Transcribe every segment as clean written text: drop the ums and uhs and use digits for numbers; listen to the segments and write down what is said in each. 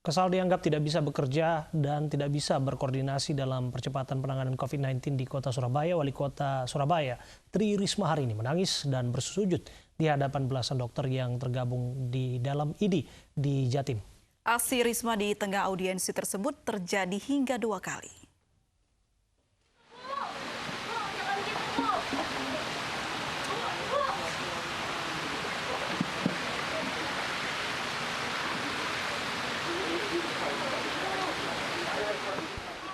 Kesal dianggap tidak bisa bekerja dan tidak bisa berkoordinasi dalam percepatan penanganan COVID-19 di kota Surabaya. Wali kota Surabaya, Tri Risma hari ini menangis dan bersujud di hadapan belasan dokter yang tergabung di dalam IDI di Jatim. Aksi Risma di tengah audiensi tersebut terjadi hingga 2 kali.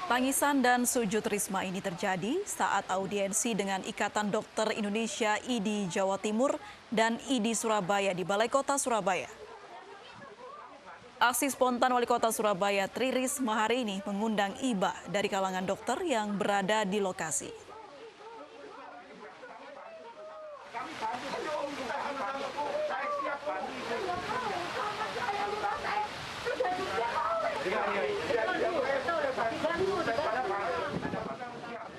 Tangisan dan sujud Risma ini terjadi saat audiensi dengan Ikatan Dokter Indonesia IDI Jawa Timur dan IDI Surabaya di Balai Kota Surabaya. Aksi spontan Wali Kota Surabaya Tri Risma hari ini mengundang iba dari kalangan dokter yang berada di lokasi.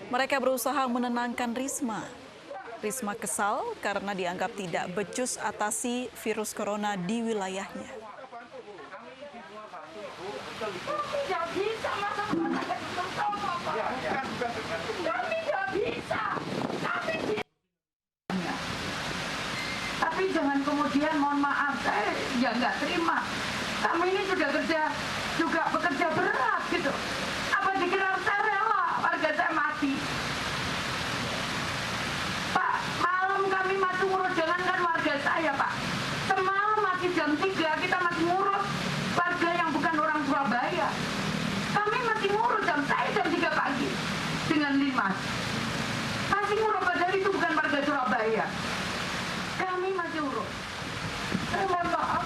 Mereka berusaha menenangkan Risma. Risma kesal karena dianggap tidak becus atasi virus corona di wilayahnya. Tapi jangan kemudian mohon maaf, saya ya nggak terima. Kami ini sudah bekerja berat gitu. Apa dikira saya rela warga saya mati? Pak, malam kami masih ngurus, jangankan warga saya Pak. Semalam masih jam 3 kita masih ngurus warga yang bukan orang Surabaya. Kami masih ngurus saya jam 3 pagi dengan Limas. Masih ngurus, padahal itu bukan warga Surabaya. Kami masih urus. Saya mohon maaf.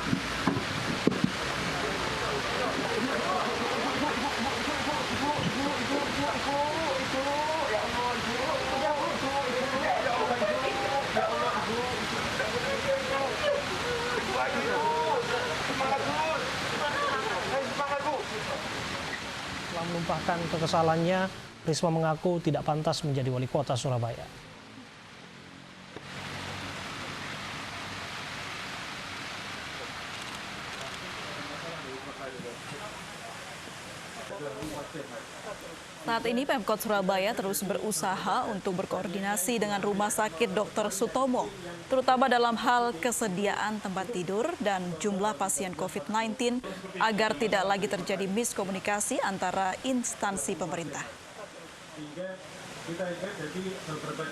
Setelah menumpahkan kekesalannya, Risma mengaku tidak pantas menjadi wali kota Surabaya. Saat ini Pemkot Surabaya terus berusaha untuk berkoordinasi dengan Rumah Sakit Dr. Sutomo, terutama dalam hal kesediaan tempat tidur dan jumlah pasien COVID-19 agar tidak lagi terjadi miskomunikasi antara instansi pemerintah. Sehingga kita ingat jadi beberapa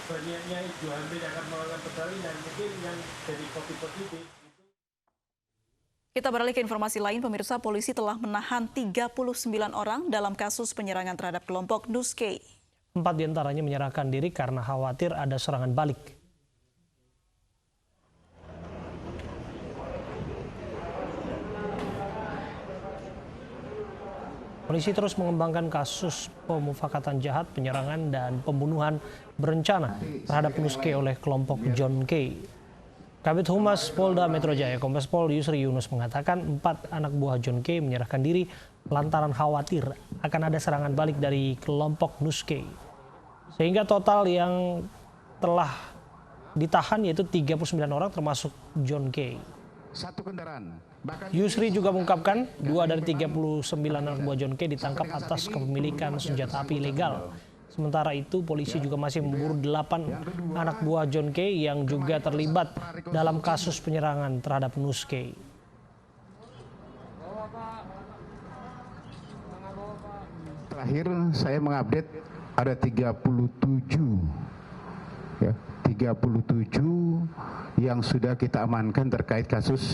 banyaknya ibu hamil yang akan melakukan persalinan mungkin yang jadi COVID positif. Kita beralih ke informasi lain, pemirsa. Polisi telah menahan 39 orang dalam kasus penyerangan terhadap kelompok Nuskei. 4 diantaranya menyerahkan diri karena khawatir ada serangan balik. Polisi terus mengembangkan kasus pemufakatan jahat, penyerangan, dan pembunuhan berencana terhadap Nuskei oleh kelompok John Kay. Kabid Humas Polda Metro Jaya, Kombes Pol Yusri Yunus mengatakan 4 anak buah John Kay menyerahkan diri lantaran khawatir akan ada serangan balik dari kelompok Nuskei. Sehingga total yang telah ditahan yaitu 39 orang termasuk John Kay. Satu kendaraan. Yusri juga mengungkapkan 2 dari 39 anak buah John Kay ditangkap atas kepemilikan senjata api ilegal. Sementara itu, polisi juga masih memburu 8 anak buah John Kay yang juga terlibat dalam kasus penyerangan terhadap Nuskei. Terakhir saya mengupdate ada 37 yang sudah kita amankan terkait kasus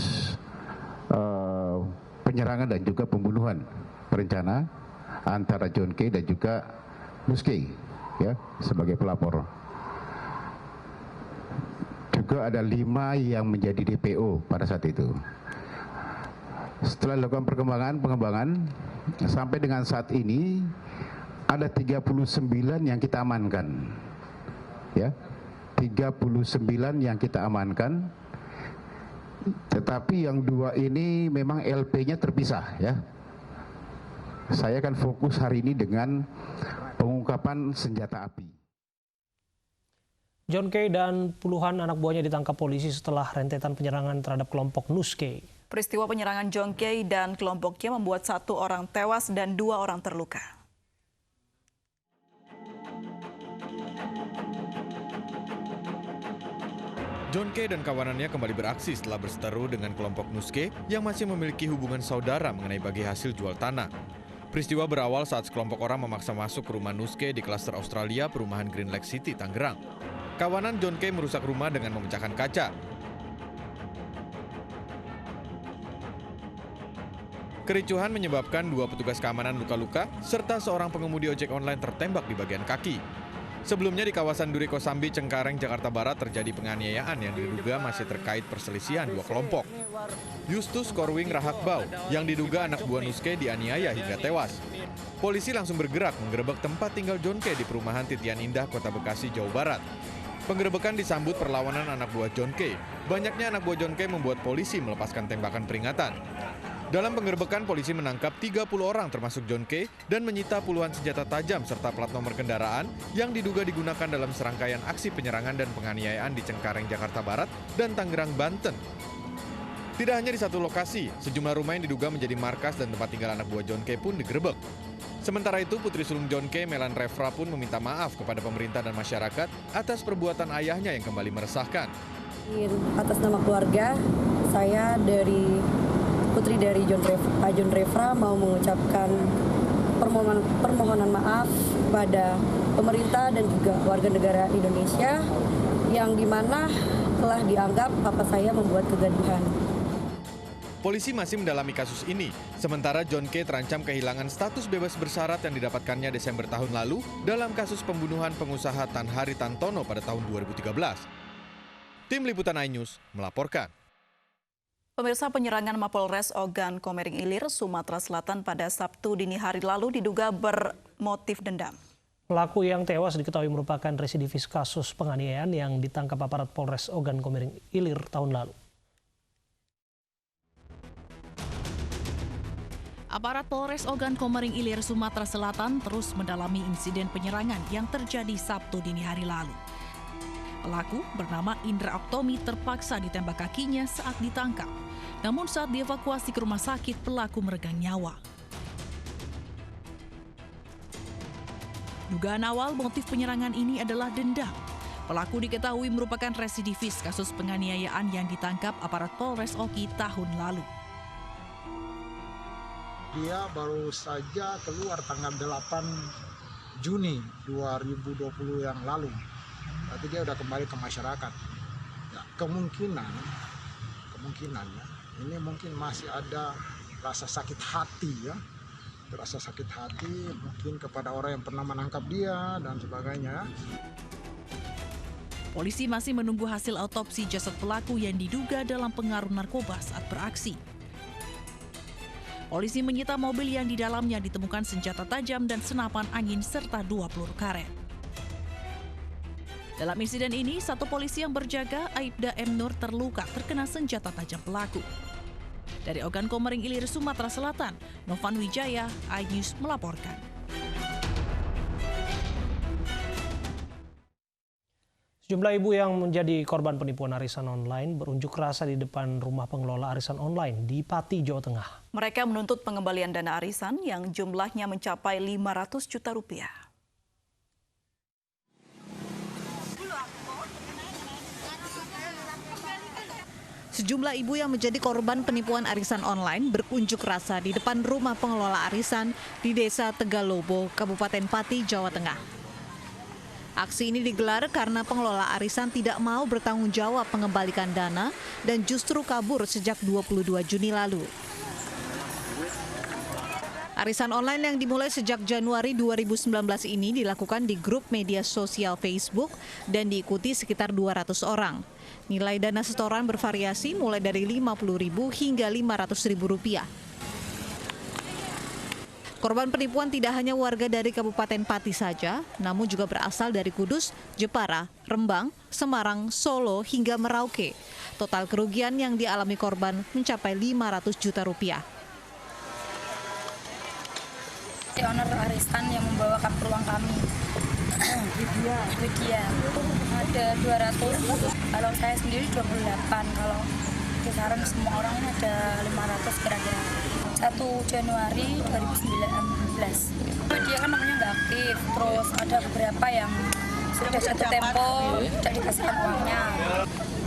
penyerangan dan juga pembunuhan berencana antara John Kay dan juga Nuskei sebagai pelapor. Juga ada 5 yang menjadi DPO pada saat itu. Setelah dilakukan pengembangan sampai dengan saat ini ada 39 yang kita amankan. 39 yang kita amankan. Tetapi yang 2 ini memang LP-nya terpisah Saya akan fokus hari ini dengan pengungkapan senjata api. John Kay dan puluhan anak buahnya ditangkap polisi setelah rentetan penyerangan terhadap kelompok Nuskei. Peristiwa penyerangan John K. dan kelompoknya membuat 1 orang tewas dan 2 orang terluka. John K. dan kawanannya kembali beraksi setelah berseteru dengan kelompok Nuske yang masih memiliki hubungan saudara mengenai bagi hasil jual tanah. Peristiwa berawal saat sekelompok orang memaksa masuk ke rumah Nuske di klaster Australia perumahan Green Lake City, Tangerang. Kawanan John K. merusak rumah dengan memecahkan kaca. Kericuhan menyebabkan 2 petugas keamanan luka-luka serta seorang pengemudi ojek online tertembak di bagian kaki. Sebelumnya di kawasan Duri Kosambi, Cengkareng, Jakarta Barat terjadi penganiayaan yang diduga masih terkait perselisihan 2 kelompok. Justus Korwing Rahakbau yang diduga anak buah Nuske dianiaya hingga tewas. Polisi langsung bergerak menggerebek tempat tinggal John K. di perumahan Titian Indah, Kota Bekasi, Jawa Barat. Penggerebekan disambut perlawanan anak buah John K. Banyaknya anak buah John K. membuat polisi melepaskan tembakan peringatan. Dalam penggerebekan, polisi menangkap 30 orang termasuk John K. dan menyita puluhan senjata tajam serta plat nomor kendaraan yang diduga digunakan dalam serangkaian aksi penyerangan dan penganiayaan di Cengkareng, Jakarta Barat dan Tangerang, Banten. Tidak hanya di satu lokasi, sejumlah rumah yang diduga menjadi markas dan tempat tinggal anak buah John K. pun digerebek. Sementara itu, putri sulung John K. Melan Refra pun meminta maaf kepada pemerintah dan masyarakat atas perbuatan ayahnya yang kembali meresahkan. Atas nama keluarga, saya putri dari Pak John Refra mau mengucapkan permohonan maaf kepada pemerintah dan juga warga negara Indonesia yang dimana telah dianggap papa saya membuat kegaduhan. Polisi masih mendalami kasus ini, sementara John K. terancam kehilangan status bebas bersyarat yang didapatkannya Desember tahun lalu dalam kasus pembunuhan pengusaha Tan Haritanoto pada tahun 2013. Tim Liputan iNews melaporkan. Pemirsa, penyerangan Mapolres Ogan Komering Ilir, Sumatera Selatan pada Sabtu dini hari lalu diduga bermotif dendam. Pelaku yang tewas diketahui merupakan residivis kasus penganiayaan yang ditangkap aparat Polres Ogan Komering Ilir tahun lalu. Aparat Polres Ogan Komering Ilir, Sumatera Selatan terus mendalami insiden penyerangan yang terjadi Sabtu dini hari lalu. Pelaku bernama Indra Oktomi terpaksa ditembak kakinya saat ditangkap. Namun saat dievakuasi ke rumah sakit, pelaku meregang nyawa. Dugaan awal motif penyerangan ini adalah dendam. Pelaku diketahui merupakan residivis kasus penganiayaan yang ditangkap aparat Polres Oki tahun lalu. Dia baru saja keluar tanggal 8 Juni 2020 yang lalu. Berarti dia udah kembali ke masyarakat. Ya, kemungkinan ya, ini mungkin masih ada rasa sakit hati ya. Rasa sakit hati mungkin kepada orang yang pernah menangkap dia dan sebagainya. Polisi masih menunggu hasil autopsi jasad pelaku yang diduga dalam pengaruh narkoba saat beraksi. Polisi menyita mobil yang di dalamnya ditemukan senjata tajam dan senapan angin serta 2 peluru karet. Dalam insiden ini, 1 polisi yang berjaga, Aibda M. Nur, terluka terkena senjata tajam pelaku. Dari Ogan Komering Ilir, Sumatera Selatan, Novan Wijaya, iNews melaporkan. Sejumlah ibu yang menjadi korban penipuan arisan online berunjuk rasa di depan rumah pengelola arisan online di Pati, Jawa Tengah. Mereka menuntut pengembalian dana arisan yang jumlahnya mencapai 500 juta rupiah. Sejumlah ibu yang menjadi korban penipuan arisan online berunjuk rasa di depan rumah pengelola arisan di Desa Tegalobo, Kabupaten Pati, Jawa Tengah. Aksi ini digelar karena pengelola arisan tidak mau bertanggung jawab mengembalikan dana dan justru kabur sejak 22 Juni lalu. Arisan online yang dimulai sejak Januari 2019 ini dilakukan di grup media sosial Facebook dan diikuti sekitar 200 orang. Nilai dana setoran bervariasi mulai dari Rp50.000 hingga Rp500.000. Korban penipuan tidak hanya warga dari Kabupaten Pati saja, namun juga berasal dari Kudus, Jepara, Rembang, Semarang, Solo, hingga Merauke. Total kerugian yang dialami korban mencapai Rp500 juta. Owner arisan yang membawa uang kami, Widya, ada 200, kalau saya sendiri 28, kalau kisaran semua orang ini ada 500 kira-kira. 1 Januari 2019. Dia kan namanya nggak aktif, terus ada beberapa yang sudah jatuh tempo, tidak dikasihkan uangnya.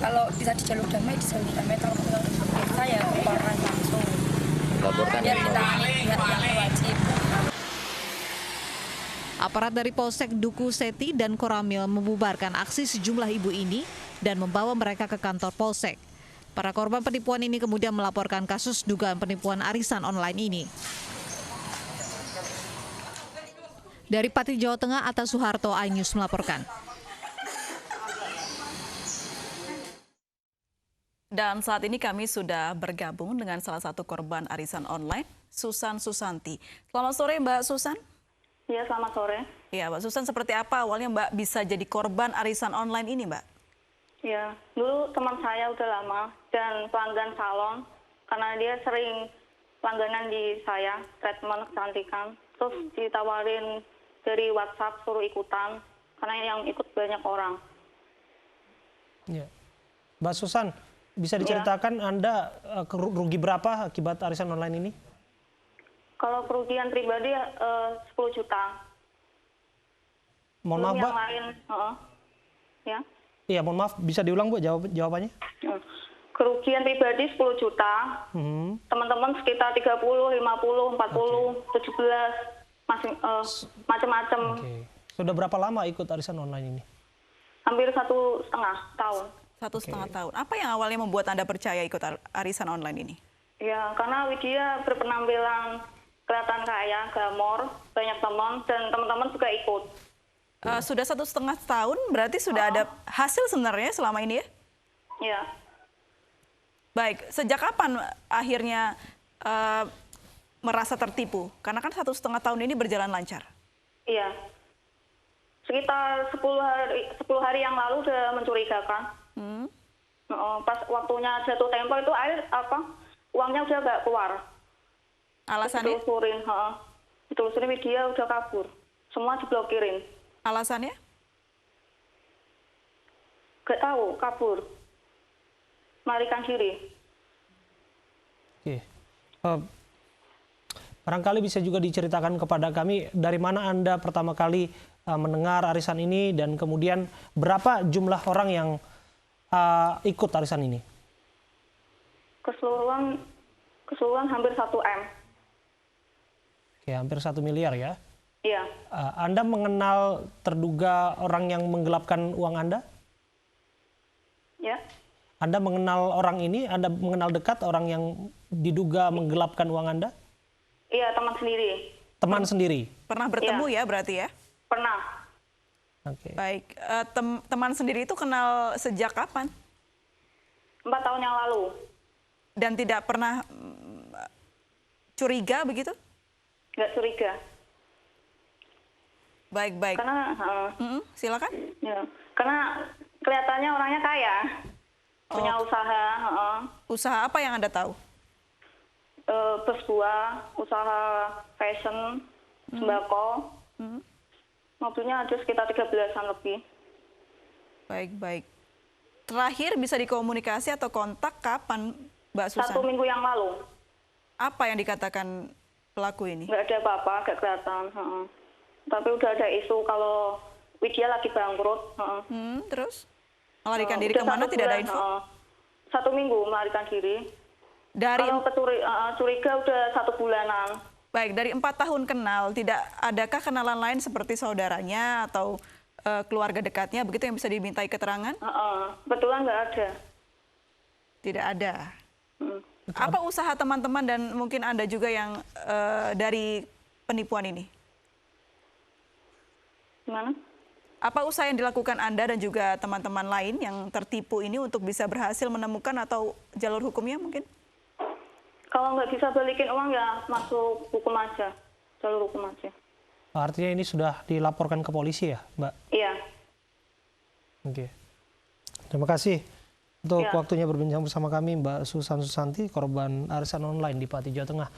Kalau bisa di jalur damai, kalau bisa ya laporan langsung. Laporkan biar ditangani pihak yang wajib. Aparat dari Polsek Duku Seti dan Koramil membubarkan aksi sejumlah ibu ini dan membawa mereka ke kantor Polsek. Para korban penipuan ini kemudian melaporkan kasus dugaan penipuan arisan online ini. Dari Pati, Jawa Tengah, Atta Suharto, iNews melaporkan. Dan saat ini kami sudah bergabung dengan salah satu korban arisan online, Susan Susanti. Selamat sore Mbak Susan. Iya, selamat sore. Iya, Mbak Susan, seperti apa awalnya Mbak bisa jadi korban arisan online ini, Mbak? Ya, dulu teman saya udah lama dan pelanggan salon karena dia sering langganan di saya, treatment kecantikan. Terus ditawarin dari WhatsApp suruh ikutan karena yang ikut banyak orang. Ya. Mbak Susan, bisa diceritakan Anda rugi berapa akibat arisan online ini? Kalau kerugian pribadi 10 juta. Mohon maaf, Mbak. Yang lain, ya. Iya, mohon maaf, bisa diulang Bu jawabannya? Kerugian pribadi 10 juta. Teman-teman sekitar 30, 50, 40, 17, macam-macam. Sudah berapa lama ikut arisan online ini? Hampir 1,5 tahun. 1,5 tahun. Apa yang awalnya membuat Anda percaya ikut arisan online ini? Ya, karena Widya berpenampilan kelihatan kaya, glamor, banyak teman, dan teman-teman juga ikut. Sudah 1,5 tahun, berarti sudah ada hasil sebenarnya selama ini ya? Iya. Baik, sejak kapan akhirnya merasa tertipu? Karena kan 1,5 tahun ini berjalan lancar. Iya. Sekitar 10 hari yang lalu sudah mencurigakan. Pas waktunya jatuh tempo itu uangnya udah nggak keluar. Alasannya? Ditelusurin Widya udah kabur. Semua diblokirin. Alasannya? Gak tahu, kabur. Melarikan diri. Oke. Barangkali bisa juga diceritakan kepada kami dari mana Anda pertama kali mendengar arisan ini dan kemudian berapa jumlah orang yang ikut arisan ini? Keseluruhan hampir 1 M. Oke, hampir 1 miliar ya? Iya. Anda mengenal terduga orang yang menggelapkan uang Anda? Ya. Anda mengenal orang ini? Anda mengenal dekat orang yang diduga menggelapkan uang Anda? Iya, teman sendiri. Teman sendiri? Pernah bertemu ya berarti ya? Pernah. Oke. Baik, teman sendiri itu kenal sejak kapan? 4 tahun yang lalu. Dan tidak pernah curiga begitu? Nggak curiga. Baik. Karena, silakan. Ya, karena kelihatannya orangnya kaya. Punya usaha. Usaha apa yang Anda tahu? Berbuah, usaha fashion, sembako. Mobilnya ada sekitar 13-an lebih. Baik. Terakhir bisa dikomunikasi atau kontak kapan, Mbak Susan? 1 minggu yang lalu. Apa yang dikatakan pelaku ini? Nggak ada apa-apa, nggak kelihatan. Tapi udah ada isu kalau Widya lagi bangkrut. Terus? Melarikan diri kemana? Tidak ada info? 1 minggu melarikan diri. Kalau curiga udah 1 bulanan. Baik, dari 4 tahun kenal, adakah kenalan lain seperti saudaranya atau keluarga dekatnya begitu yang bisa dimintai keterangan? Kebetulan nggak ada. Tidak ada. Apa usaha teman-teman dan mungkin Anda juga yang dari penipuan ini? Gimana? Apa usaha yang dilakukan Anda dan juga teman-teman lain yang tertipu ini untuk bisa berhasil menemukan atau jalur hukumnya mungkin? Kalau nggak bisa balikin uang ya masuk hukum aja, jalur hukum aja. Artinya ini sudah dilaporkan ke polisi ya, Mbak? Iya. Oke. Terima kasih untuk waktunya berbincang bersama kami, Mbak Susan Susanti, korban arisan online di Pati, Jawa Tengah.